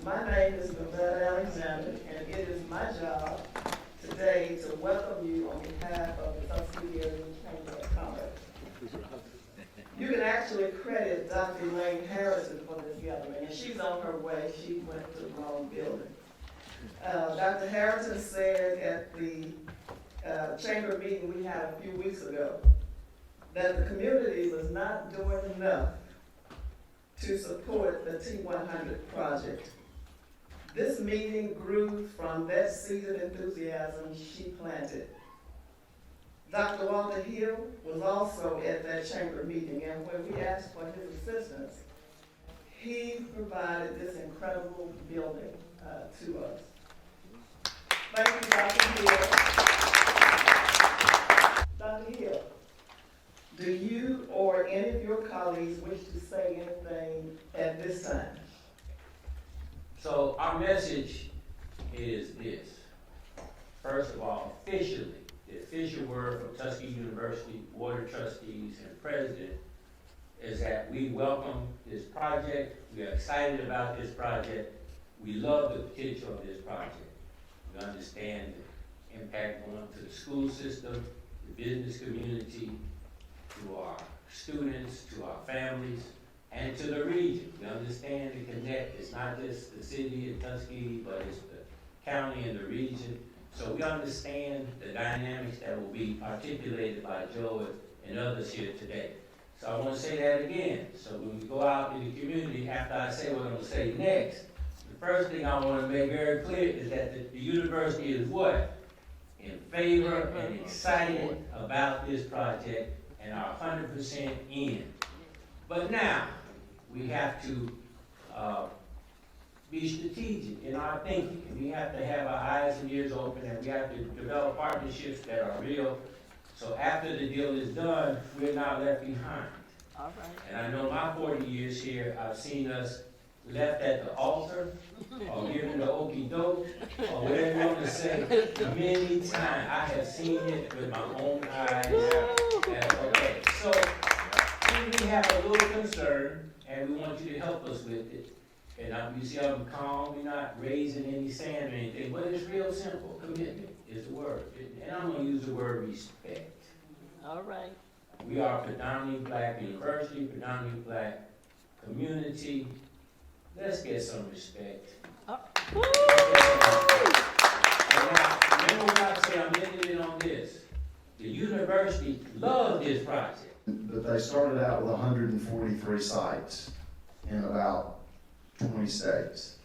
My name is Lavette Alexander, and it is my job today to welcome you on behalf of the Tuskegee and Macon County. You can actually credit Dr. Elaine Harrison for this gathering, and she's on her way. She went to the wrong building. Dr. Harrison said at the chamber meeting we had a few weeks ago that the community was not doing enough to support the T-100 project. This meeting grew from that seed of enthusiasm she planted. Dr. Walter Hill was also at that chamber meeting, and when we asked for his assistance, he provided this incredible building to us. Thank you, Dr. Hill. Dr. Hill, do you or any of your colleagues wish to say anything at this time? So our message is this. First of all, officially, the official word from Tuskegee University Board of Trustees and President is that we welcome this project. We are excited about this project. We love the potential of this project. We understand the impact going to the school system, the business community, to our students, to our families, and to the region. We understand the connect. It's not just the city of Tuskegee, but it's the county and the region. So we understand the dynamics that will be articulated by Joe and others here today. So I want to say that again. So when we go out in the community, after I say what I'm going to say next, the first thing I want to make very clear is that the university is what? In favor and excited about this project and are 100% in. But now, we have to be strategic in our thinking. And we have to have our eyes and ears open, and we have to develop partnerships that are real. So after the deal is done, we're not left behind. All right. And I know my 40 years here, I've seen us left at the altar, or given the okie doke, or whatever you want to say, many times. I have seen it with my own eyes. Okay, so we have a little concern, and we want you to help us with it. And you see I'm calm, we're not raising any sand or anything, but it's real simple. Commitment is the word. And I'm going to use the word respect. All right. We are a predominantly black university, predominantly black community. Let's get some respect. And now, remember what I said, I'm ending it on this. The university loved this project. But they started out with 143 sites in about 20 states.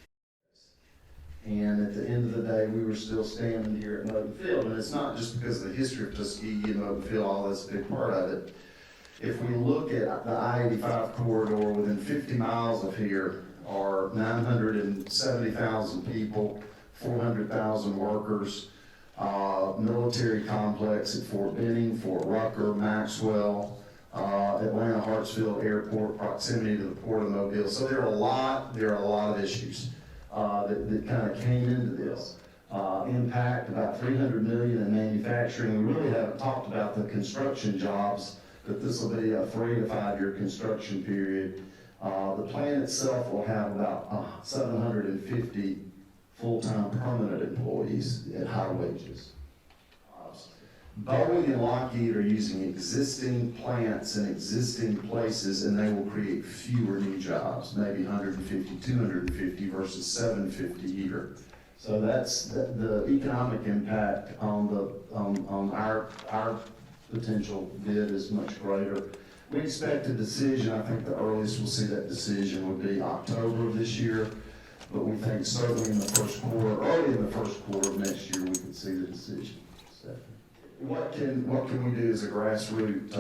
And at the end of the day, we were still standing here at Moton Field. And it's not just because of the history of Tuskegee and Moton Field, all that's a big part of it. If we look at the I-85 corridor, within 50 miles of here are 970,000 people, 400,000 workers, military complex at Fort Benning, Fort Rucker, Maxwell, Atlanta Hartsfield Airport, proximity to the Port of Mobile. So there are a lot of issues that kind of came into this. Impact about $300 million in manufacturing. We really haven't talked about the construction jobs, but this will be a 3 to 5 year construction period. The plant itself will have about 750 full-time permanent employees at high wages. Boeing and Lockheed are using existing plants in existing places, and they will create fewer new jobs, maybe 150, 250 versus 750 here. So that's the economic impact on our potential bid is much greater. We expect a decision. I think the earliest we'll see that decision would be October of this year, but we think certainly in the first quarter, early in the first quarter of next year, we could see the decision. So, what can we do as a grassroots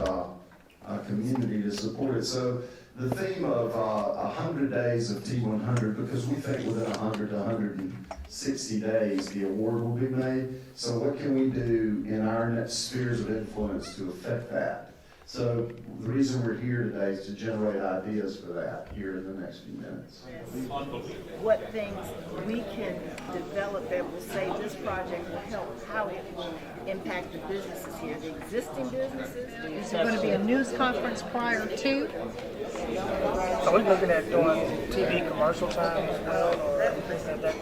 community to support it? So the theme of 100 days of T-100, because we think within 100 to 160 days the award will be made. So what can we do in our next spheres of influence to affect that? So the reason we're here today is to generate ideas for that here in the next few minutes. What things we can develop that will say this project will help, how it will impact the businesses here, the existing businesses. Is there going to be a news conference prior to? Are we looking at doing TV commercial time as well, or things like that?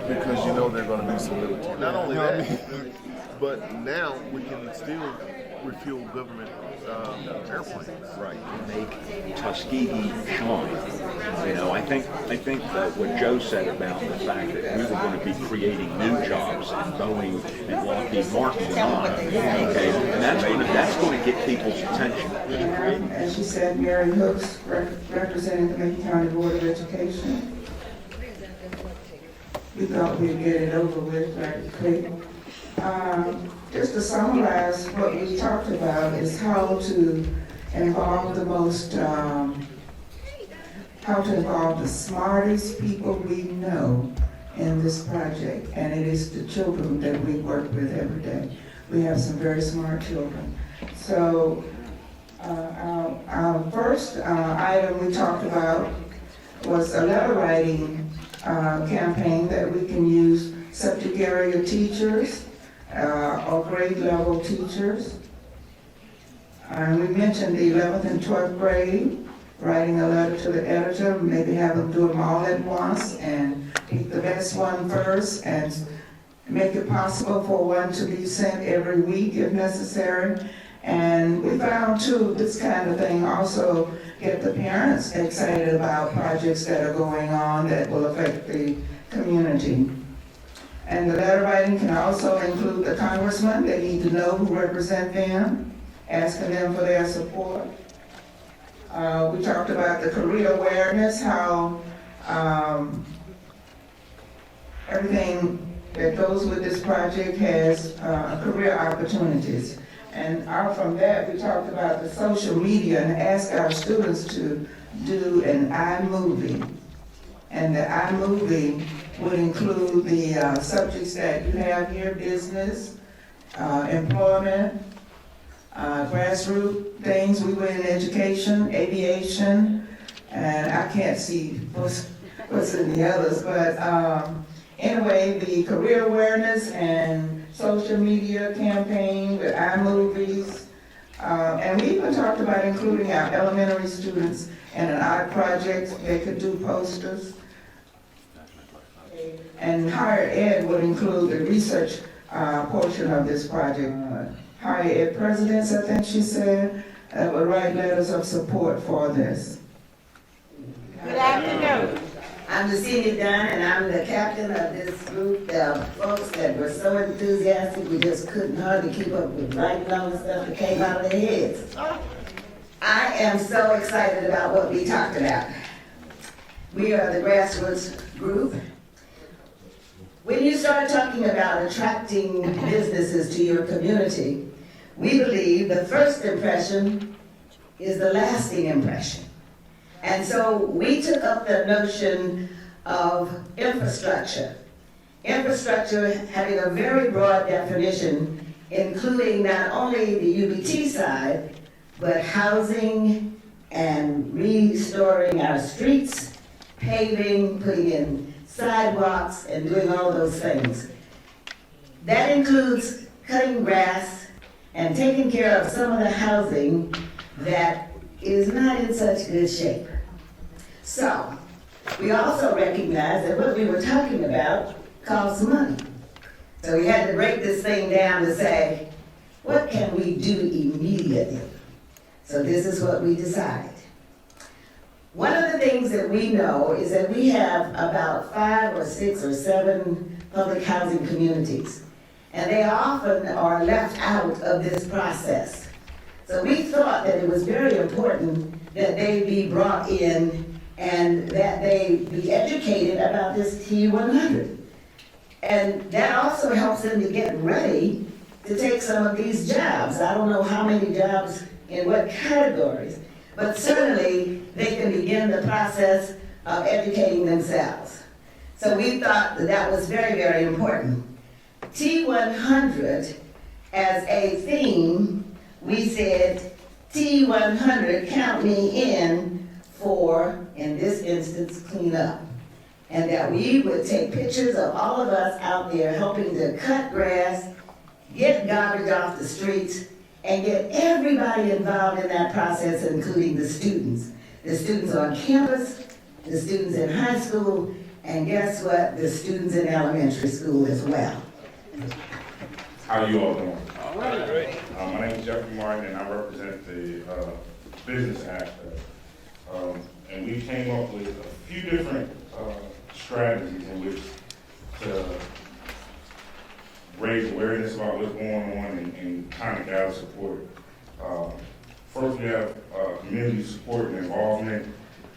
Because you know they're going to be some limitations. Not only that, but now we can still refuel government airplanes. Right, make Tuskegee shine. You know, I think that what Joe said about the fact that we were going to be creating new jobs, and Boeing and Lockheed Martin were not. Okay, and that's going to get people's attention. As you said, Mary Hooks, representing the Macon County Board of Education. We thought we'd get it over with right quick. Just to summarize, what we talked about is how to involve the smartest people we know in this project, and it is the children that we work with every day. We have some very smart children. So our first item we talked about was a letter writing campaign that we can use subject area teachers or grade level teachers. We mentioned the 11th and 12th grade, writing a letter to the editor, maybe have them do them all at once and pick the best one first and make it possible for one to be sent every week if necessary. And we found too, this kind of thing also get the parents excited about projects that are going on that will affect the community. And the letter writing can also include the congressman. They need to know who represent them, asking them for their support. We talked about the career awareness, how everything that goes with this project has career opportunities. And out from that, we talked about the social media and asked our students to do an iMovie. And the iMovie would include the subjects that you have here: business, employment, grassroots things. We were in education, aviation, and I can't see what's in the others, but anyway, the career awareness and social media campaign with iMovies, and we even talked about including our elementary students in an art project. They could do posters. And higher ed would include the research portion of this project. Higher ed presidents, I think she said, would write letters of support for this. Good afternoon. I'm the senior Dunn, and I'm the captain of this group of folks that were so enthusiastic we just couldn't hardly keep up with writing all the stuff that came out of their heads. I am so excited about what we talked about. We are the grassroots group. When you start talking about attracting businesses to your community, we believe the first impression is the lasting impression. And so we took up the notion of infrastructure. Infrastructure having a very broad definition, including not only the UBT side, but housing and restoring our streets, paving, putting in sidewalks, and doing all those things. That includes cutting grass and taking care of some of the housing that is not in such good shape. So, we also recognize that what we were talking about costs money. So we had to break this thing down to say, what can we do immediately? So this is what we decided. One of the things that we know is that we have about 5 or 6 or 7 public housing communities, and they often are left out of this process. So we thought that it was very important that they be brought in and that they be educated about this T-100. And that also helps them to get ready to take some of these jobs. I don't know how many jobs in what categories, but certainly they can begin the process of educating themselves. So we thought that that was very, very important. T-100 as a theme, we said, T-100, count me in for, in this instance, clean up. And that we would take pictures of all of us out there helping to cut grass, get garbage off the streets, and get everybody involved in that process, including the students. The students on campus, the students in high school, and guess what? The students in elementary school as well. How you all doing? Great. My name is Jeffrey Martin, and I represent the business aspect. And we came up with a few different strategies in which to raise awareness about what's going on and kind of gather support. First, we have community support and involvement.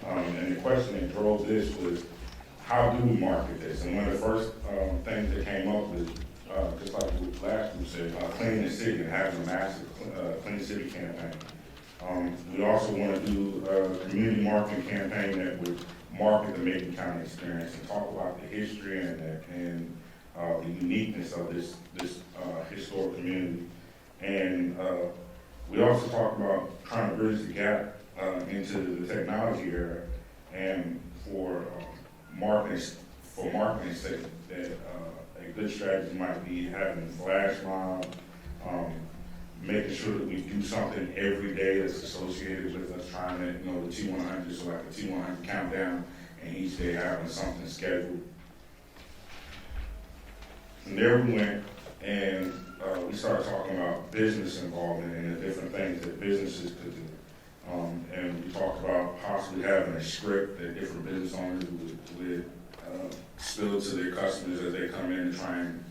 And the question that drove this was, how do we market this? And one of the first things that came up was, just like what last group said, cleaning the city and having a massive Clean City campaign. We also want to do a community marketing campaign that would market the Macon County experience and talk about the history and the uniqueness of this historic community. And we also talk about trying to bridge the gap into the technology era, and for marketing sake, that a good strategy might be having a flash mob, making sure that we do something every day that's associated with us trying to, the T-100, so like the T-100 countdown, and each day having something scheduled. From there we went, and we started talking about business involvement and the different things that businesses could do. And we talked about possibly having a script that different business owners would spill to their customers as they come in and try and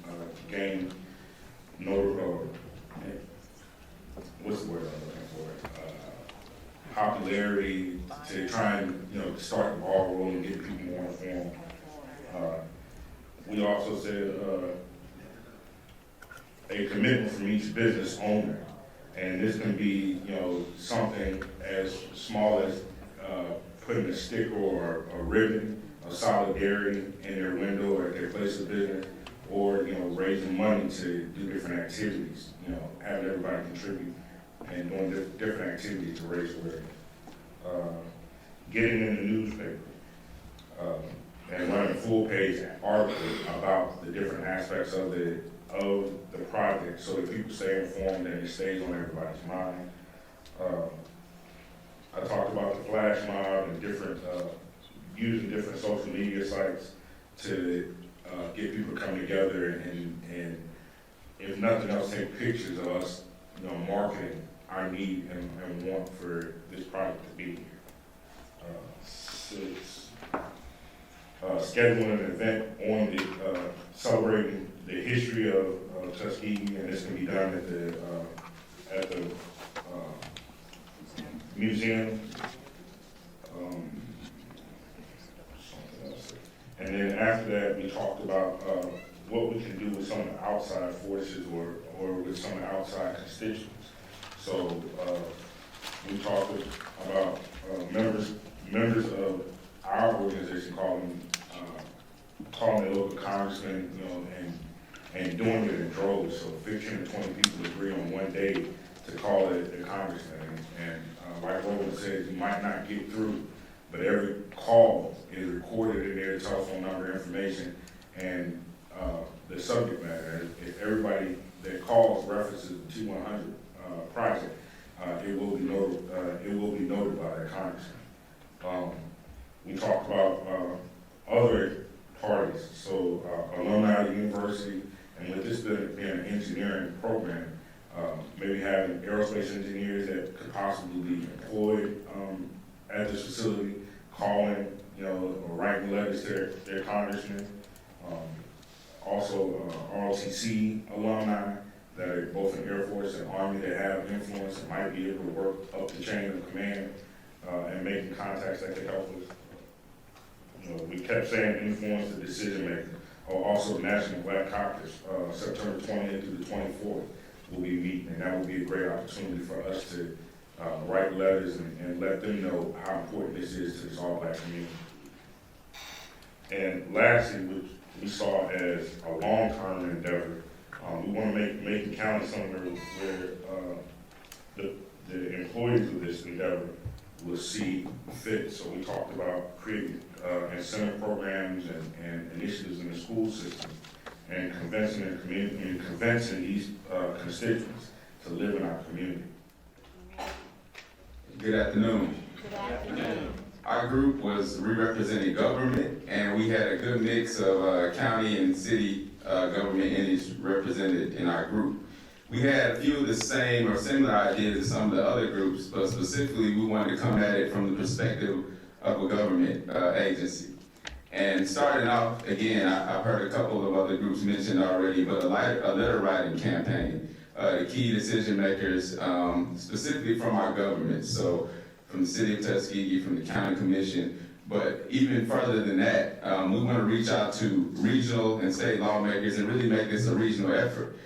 gain what's the word I'm looking for? Popularity to try and start the ball rolling and get people more informed. We also said a commitment from each business owner, and this can be something as small as putting a sticker or a ribbon of solidarity in their window or at their place of business, or raising money to do different activities. Having everybody contribute and doing different activities to raise awareness. Getting in the newspaper and running a full-page article about the different aspects of the project, so that people stay informed and it stays on everybody's mind. I talked about the flash mob and different using different social media sites to get people to come together and if nothing else, take pictures of us, marketing our need and want for this product to be here. Scheduling an event on the celebrating the history of Tuskegee, and this can be done at the museum. And then after that, we talked about what we can do with some of the outside forces or with some of the outside constituents. So we talked about members of our organization calling their local congressmen, and doing it in droves. So 15 to 20 people agree on one day to call it the congressman. And like Roland says, you might not get through, but every call is recorded in their telephone number information and the subject matter. If everybody that calls references the T-100 project, it will be noted by their congressman. We talked about other parties, so alumni of the university, and with this being an engineering program, maybe having aerospace engineers that could possibly be employed at this facility, calling, or writing letters to their congressmen. Also, ROTC alumni that are both in Air Force and Army that have influence and might be able to work up the chain of command and making contacts that could help us. We kept saying influence the decision maker. Also, the National Black Caucus, September 20th through the 24th, will be meeting, and that will be a great opportunity for us to write letters and let them know how important this is to this all-black community. And lastly, which we saw as a long-term endeavor, we want to make Macon County somewhere where the employees of this endeavor will see fit. So we talked about creating incentive programs and initiatives in the school system and convincing these constituents to live in our community. Good afternoon. Good afternoon. Our group was representing government, and we had a good mix of county and city government entities represented in our group. We had a few of the same or similar ideas as some of the other groups, but specifically we wanted to come at it from the perspective of a government agency. And starting off, again, I've heard a couple of other groups mentioned already, but a letter writing campaign. The key decision makers, specifically from our government, so from the city of Tuskegee, from the county commission, but even further than that, we want to reach out to regional and state lawmakers and really make this a regional effort.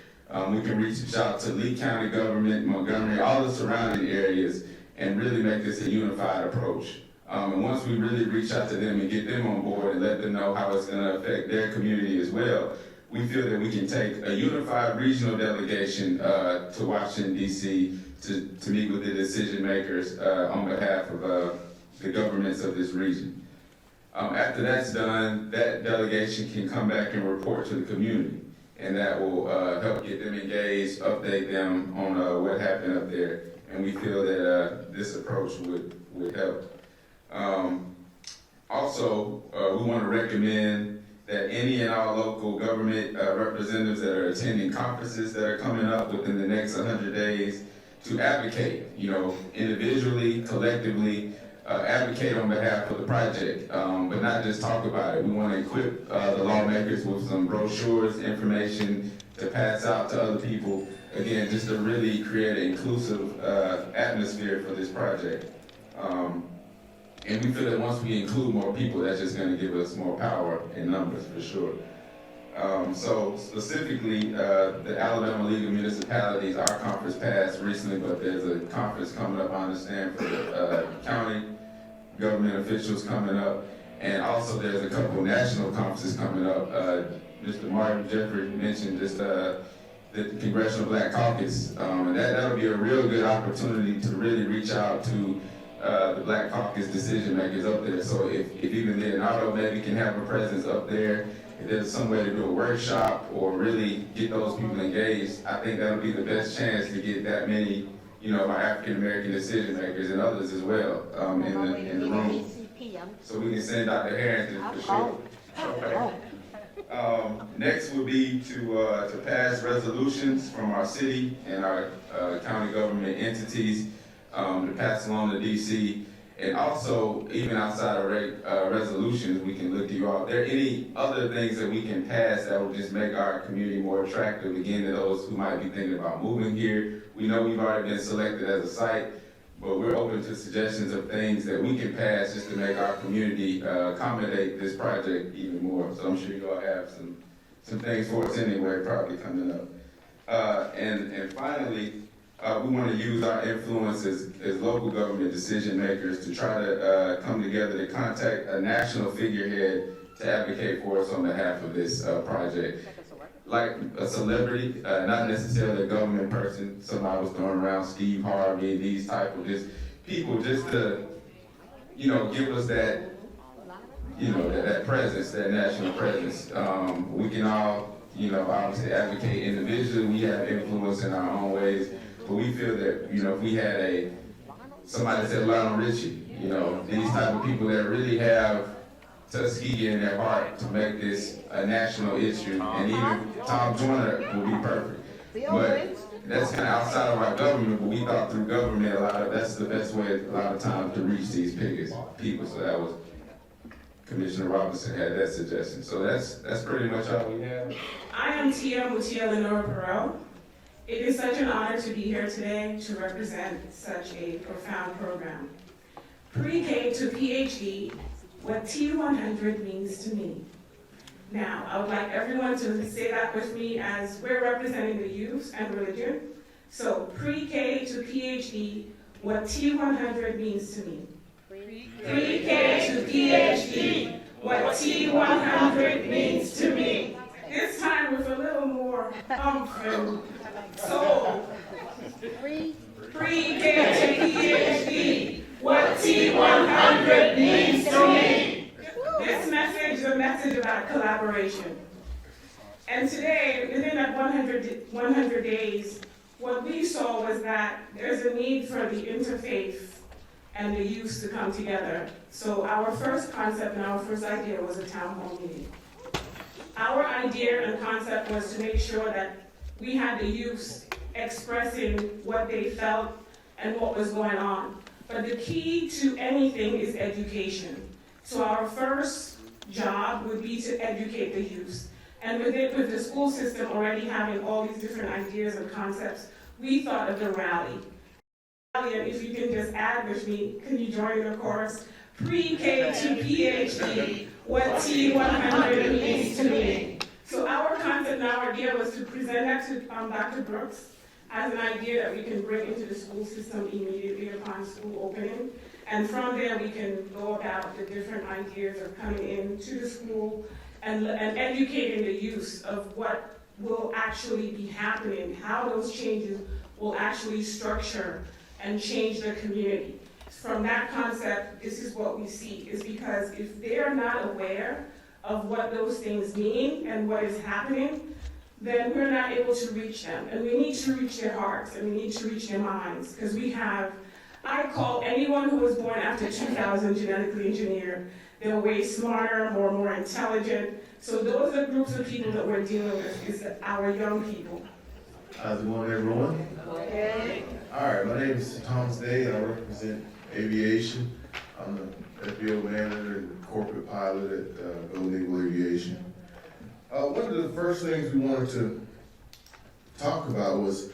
We can reach out to Lee County government, Montgomery, all the surrounding areas, and really make this a unified approach. And once we really reach out to them and get them on board and let them know how it's going to affect their community as well, we feel that we can take a unified regional delegation to Washington, D.C. to meet with the decision makers on behalf of the governments of this region. After that's done, that delegation can come back and report to the community, and that will help get them engaged, update them on what happened up there, and we feel that this approach would help. Also, we want to recommend that any and all local government representatives that are attending conferences that are coming up within the next 100 days to advocate, individually, collectively, advocate on behalf of the project, but not just talk about it. We want to equip the lawmakers with some brochures, information to pass out to other people, again, just to really create an inclusive atmosphere for this project. And we feel that once we include more people, that's just going to give us more power in numbers for sure. So specifically, the Alabama League of Municipalities, our conference passed recently, but there's a conference coming up, I understand, for the county government officials coming up. And also there's a couple national conferences coming up. Mr. Martin Jeffrey mentioned just the Congressional Black Caucus. And that'll be a real good opportunity to really reach out to the Black Caucus decision makers up there. So if even Leonardo maybe can have a presence up there, if there's some way to do a workshop or really get those people engaged, I think that'll be the best chance to get that many, our African American decision makers and others as well in the room. So we can send Dr. Harrington for sure. Okay. Next would be to pass resolutions from our city and our county government entities to pass along to DC, and also even outside of resolutions, we can look to you all. Are there any other things that we can pass that will just make our community more attractive, again, to those who might be thinking about moving here? We know we've already been selected as a site, but we're open to suggestions of things that we can pass just to make our community accommodate this project even more. So I'm sure you all have some things for us anyway, probably coming up. And finally, we want to use our influence as local government decision makers to try to come together to contact a national figurehead to advocate for us on behalf of this project. Like a celebrity, not necessarily a government person. Somebody was throwing around Steve Harvey, these type of just people, just to, give us that, that presence, that national presence. We can all, obviously advocate individually. We have influence in our own ways. But we feel that, if we had somebody said Lionel Richie, these type of people that really have Tuskegee in their heart to make this a national issue, and even Tom Joyner would be perfect. But that's kind of outside of our government, but we thought through government that's the best way a lot of times to reach these people. So that was, Commissioner Robinson had that suggestion. So that's pretty much all we have. I am Tia Mutia Lenora Perot. It is such an honor to be here today to represent such a profound program. Pre-K to PhD, what T-100 means to me. Now, I would like everyone to say that with me as we're representing the youth and religion. So pre-K to PhD, what T-100 means to me. Pre-K to PhD, what T-100 means to me. This time with a little more umph and soul. Pre-K to PhD, what T-100 means to me. This message is a message about collaboration. And today, within that 100 days, what we saw was that there's a need for the interfaith and the youth to come together. So our first concept and our first idea was a town hall meeting. Our idea and concept was to make sure that we had the youth expressing what they felt and what was going on. But the key to anything is education. So our first job would be to educate the youth. And with the school system already having all these different ideas and concepts, we thought of the rally. And if you can just add with me, can you join the chorus? Pre-K to PhD, what T-100 means to me. So our concept and our idea was to present that to Dr. Brooks as an idea that we can bring into the school system immediately upon school opening. And from there, we can go about the different ideas of coming into the school and educating the youth of what will actually be happening, how those changes will actually structure and change the community. From that concept, this is what we see, is because if they are not aware of what those things mean and what is happening, then we're not able to reach them. And we need to reach their hearts and we need to reach their minds, because we have, I call anyone who was born after 2000 genetically engineered. They're way smarter, more intelligent. So those are groups of people that we're dealing with, is our young people. How's it going, everyone? Okay. All right, my name is Thomas Day, and I represent aviation. I'm the FBO manager and corporate pilot at Golden Eagle Aviation. One of the first things we wanted to talk about was,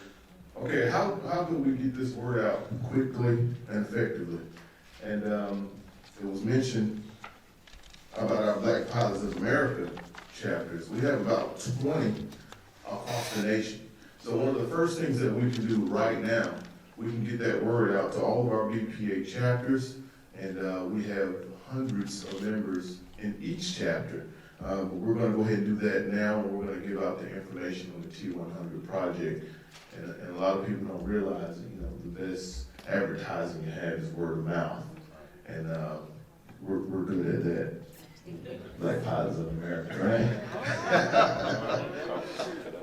okay, how could we get this word out quickly and effectively? And it was mentioned about our Black Pilots of America chapters. We have about 20 across the nation. So one of the first things that we can do right now, we can get that word out to all of our BPA chapters, and we have hundreds of members in each chapter. We're going to go ahead and do that now, and we're going to give out the information on the T-100 project. And a lot of people don't realize that, the best advertising you have is word of mouth. And we're good at that. Black Pilots of America, right?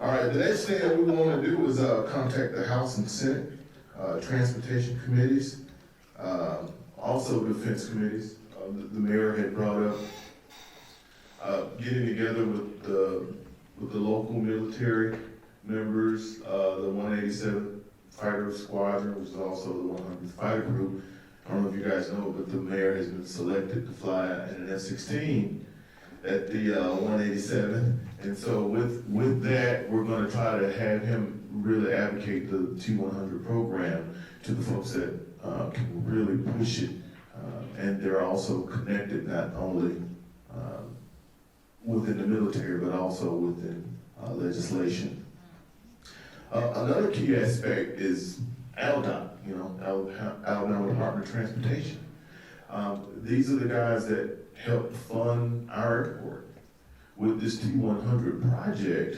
All right, the next thing that we want to do is contact the House and Senate, transportation committees, also defense committees. The mayor had brought up getting together with the local military members, the 187th Fighter Squadron, which is also the 100th Fighter Group. I don't know if you guys know, but the mayor has been selected to fly in an F-16 at the 187th. And so with that, we're going to try to have him really advocate the T-100 program to the folks that can really push it. And they're also connected not only within the military, but also within legislation. Another key aspect is ALDOT, Alabama Department of Transportation. These are the guys that help fund our airport. With this T-100 project,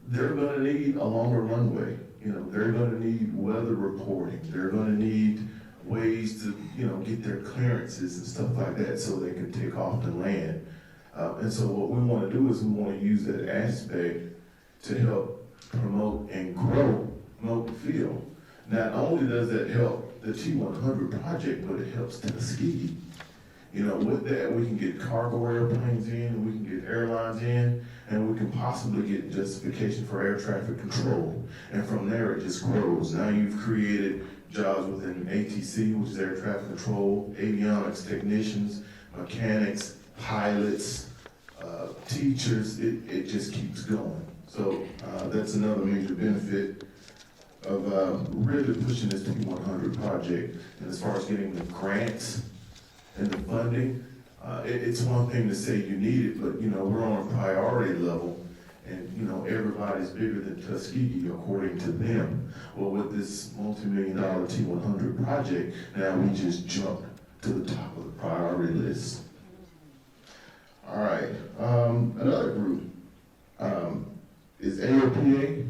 they're going to need a longer runway. They're going to need weather reporting. They're going to need ways to, get their clearances and stuff like that so they can take off and land. And so what we want to do is we want to use that aspect to help promote and grow the field. Not only does that help the T-100 project, but it helps Tuskegee. With that, we can get cargo airplanes in, we can get airlines in, and we can possibly get justification for air traffic control. And from there, it just grows. Now you've created jobs within ATC, which is air traffic control, avionics technicians, mechanics, pilots, teachers. It just keeps going. So that's another major benefit of really pushing this T-100 project. And as far as getting the grants and the funding, it's one thing to say you need it, but we're on a priority level, And, you know, everybody's bigger than Tuskegee according to them. Well, with this multi-million-dollar T-100 project, now we just jumped to the top of the priority list. All right, another group is AOPA,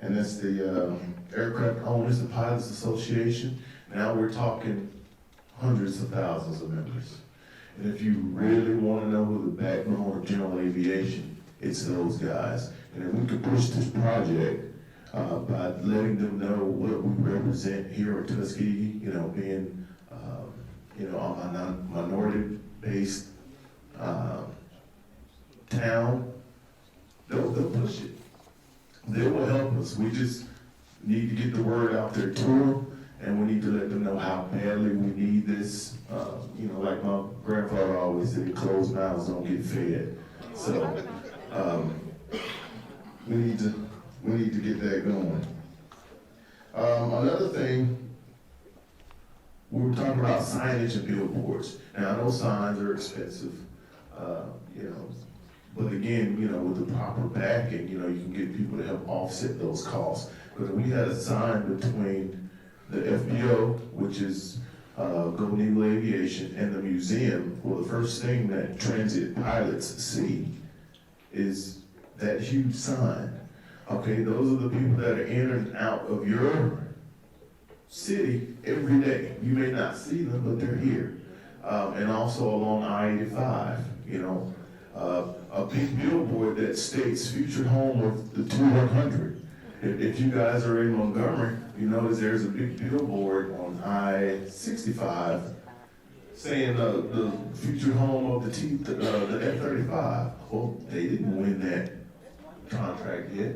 and that's the Aircraft Owners and Pilots Association. Now we're talking hundreds of thousands of members. And if you really want to know who the backbone of general aviation, it's those guys. And if we could push this project by letting them know what we represent here at Tuskegee, you know, being, you know, a minority-based town, they'll push it. They will help us. We just need to get the word out there to them, and we need to let them know how badly we need this. You know, like my grandfather always said, closed mouths don't get fed. So we need to get that going. Another thing, we were talking about signage and billboards. Now, I know signs are expensive, you know, but again, you know, with the proper backing, you know, you can get people to help offset those costs. But we had a sign between the FBO, which is Golden Eagle Aviation, and the museum. Well, the first thing that transit pilots see is that huge sign. Okay, those are the people that are in and out of your city every day. You may not see them, but they're here. And also along I-85, you know, a big billboard that states featured home of the T-100. If you guys are in Montgomery, you notice there's a big billboard on I-65 saying the featured home of the F-35. Well, they didn't win that contract yet.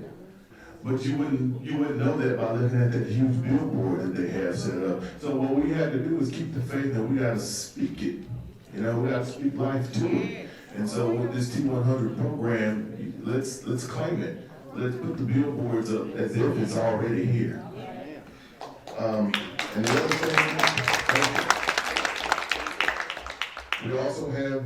But you wouldn't know that by looking at that huge billboard that they have set up. So what we had to do is keep the faith that we got to speak it. You know, we got to speak life to it. And so with this T-100 program, let's claim it. Let's put the billboards up as if it's already here. And the other thing, we also have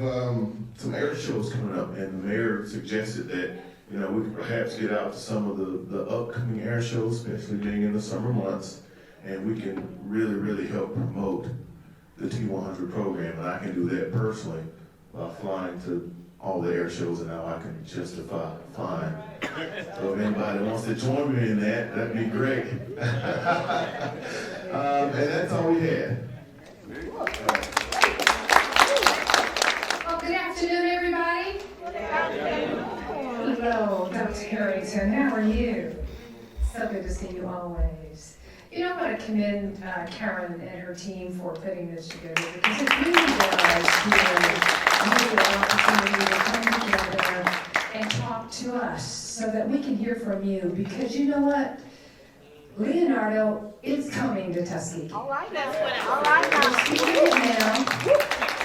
some air shows coming up, and the mayor suggested that, you know, we could perhaps get out to some of the upcoming air shows, especially being in the summer months, and we can really, really help promote the T-100 program. And I can do that personally by flying to all the air shows, and now I can justify flying. So if anybody wants to join me in that, that'd be great. And that's all we had. Well, good afternoon, everybody. Good afternoon. Hello, Dr. Harrington. How are you? So good to see you always. You know, I want to commend Karen and her team for putting this together, because it really does give you an opportunity to come together and talk to us so that we can hear from you. Because you know what? Leonardo is coming to Tuskegee. All right now. All right now. We're speaking it now.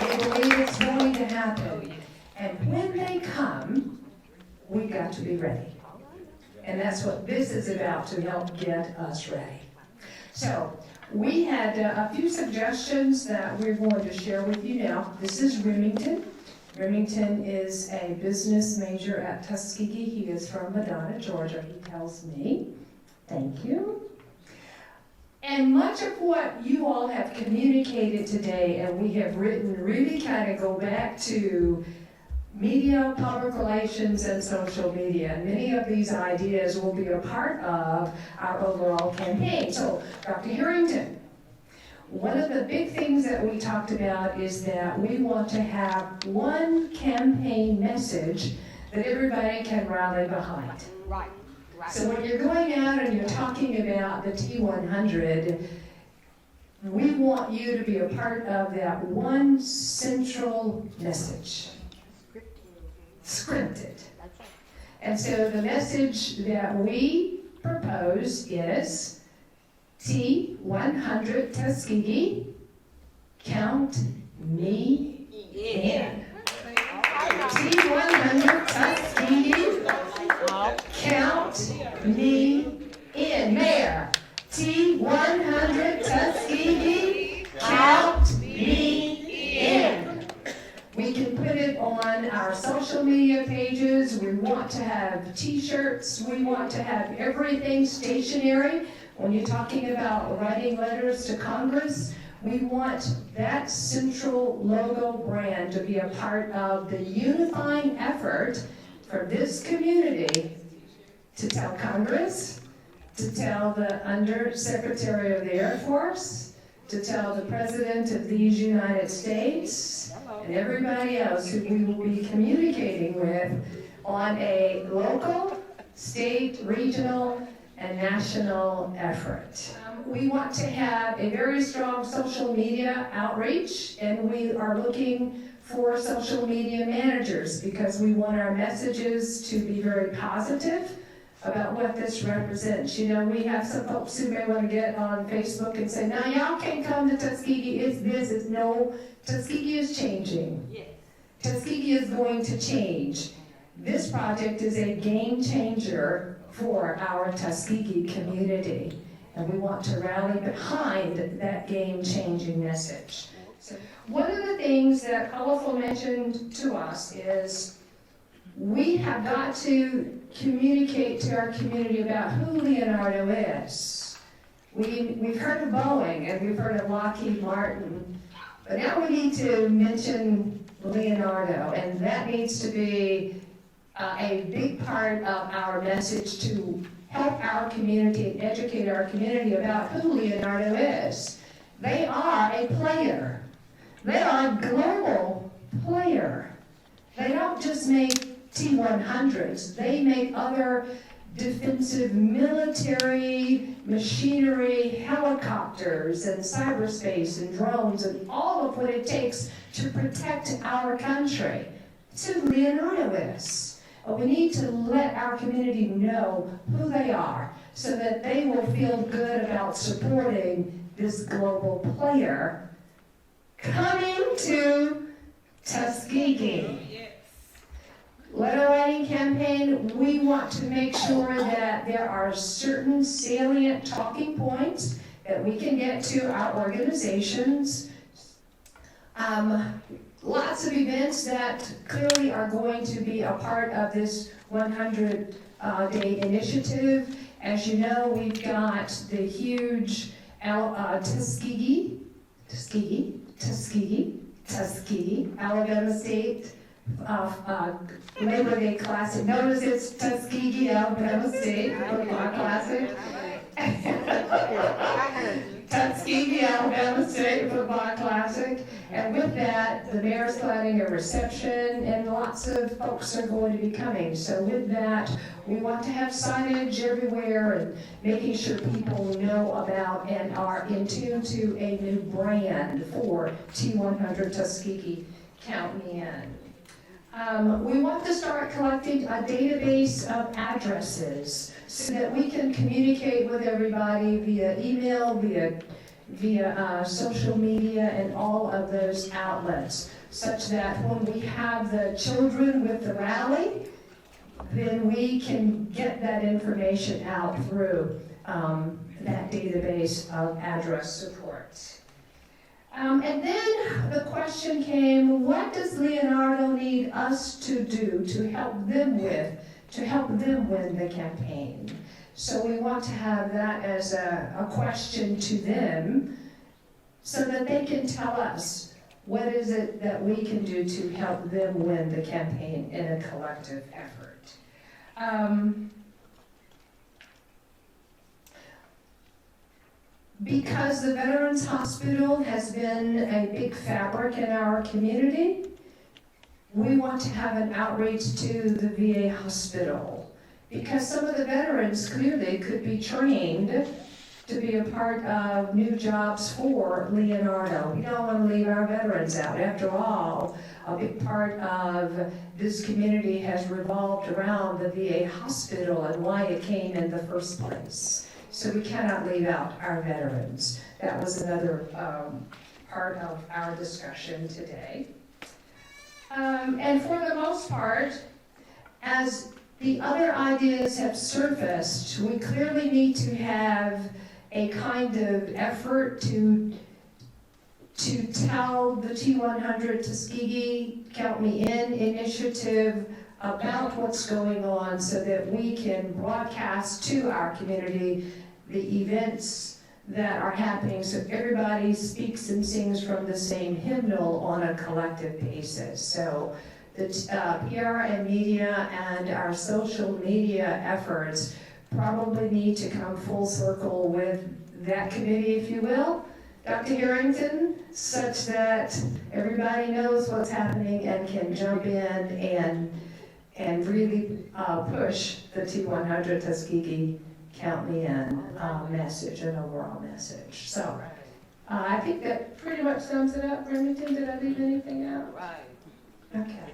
We believe it's going to happen. And when they come, we got to be ready. And that's what this is about, to help get us ready. So we had a few suggestions that we're going to share with you now. This is Remington. Remington is a business major at Tuskegee. He is from Madonna, Georgia, he tells me. Thank you. And much of what you all have communicated today, and we have written, really kind of go back to media, public relations, and social media. And many of these ideas will be a part of our overall campaign. So, Dr. Harrington, one of the big things that we talked about is that we want to have one campaign message that everybody can rally behind. Right. So when you're going out and you're talking about the T-100, we want you to be a part of that one central message. Scripted. And so the message that we propose is T-100 Tuskegee, count me in. T-100 Tuskegee, count me in. Mayor, T-100 Tuskegee, count me in. We can put it on our our social media pages. We want to have t-shirts. We want to have everything stationary. When you're talking about writing letters to Congress, we want that central logo brand to be a part of the unifying effort for this community to tell Congress, to tell the Undersecretary of the Air Force, to tell the President of these United States, and everybody else who we will be communicating with on a local, state, regional, and national effort. We want to have a very strong social media outreach, and we are looking for social media managers because we want our messages to be very positive about what this represents. You know, we have some folks who may want to get on Facebook and say, now y'all can't come to Tuskegee, it's this, it's no. Tuskegee is changing. Yes. Tuskegee is going to change. This project is a game changer for our Tuskegee community, and we want to rally behind that game-changing message. So one of the things that Colorful mentioned to us is we have got to communicate to our community about who Leonardo is. We've heard of Boeing and we've heard of Lockheed Martin, but now we need to mention Leonardo, and that needs to be a big part of our message to help our community and educate our community about who Leonardo is. They are a player. They are a global player. They don't just make T-100s. They make other defensive military machinery, helicopters, and cyberspace, and drones, and all of what it takes to protect our country. That's who Leonardo is. We need to let our community know who they are so that they will feel good about supporting this global player coming to Tuskegee. Letter writing campaign, we want to make sure that there are certain salient talking points that we can get to our organizations. Lots of events that clearly are going to be a part of this 100-day initiative. As you know, we've got the huge Tuskegee, Alabama State Labor Day Classic. Notice it's Tuskegee, Alabama State Football Classic. Tuskegee, Alabama State Football Classic. And with that, the mayor's planning a reception, and lots of folks are going to be coming. So with that, we want to have signage everywhere and making sure people know about and are in tune to a new brand for T-100 Tuskegee Count Me In. We want to start collecting a database of addresses so that we can communicate with everybody via email, via social media, and all of those outlets, such that when we have the children with the rally, then we can get that information out through that database of address support. And then the question came, what does Leonardo need us to do to help them win the campaign? So we want to have that as a question to them so that they can tell us what is it that we can do to help them win the campaign in a collective effort. Because the Veterans Hospital has been a big fabric in our community, we want to have an outreach to the VA hospital. Because some of the veterans clearly could be trained to be a part of new jobs for Leonardo. We don't want to leave our veterans out. After all, a big part of this community has revolved around the VA hospital and why it came in the first place. So we cannot leave out our veterans. That was another part of our discussion today. And for the most part, as the other ideas have surfaced, we clearly need to have a kind of effort to to tell the T-100 Tuskegee Count Me In initiative about what's going on so that we can broadcast to our community the events that are happening so everybody speaks and sings from the same hymnal on a collective basis. So the PR and media and our social media efforts probably need to come full circle with that committee, if you will, Dr. Harrington, such that everybody knows what's happening and can jump in and really push the T-100 Tuskegee Count Me In message, an overall message. So I think that pretty much sums it up. Remington, did I leave anything out? Right. Okay.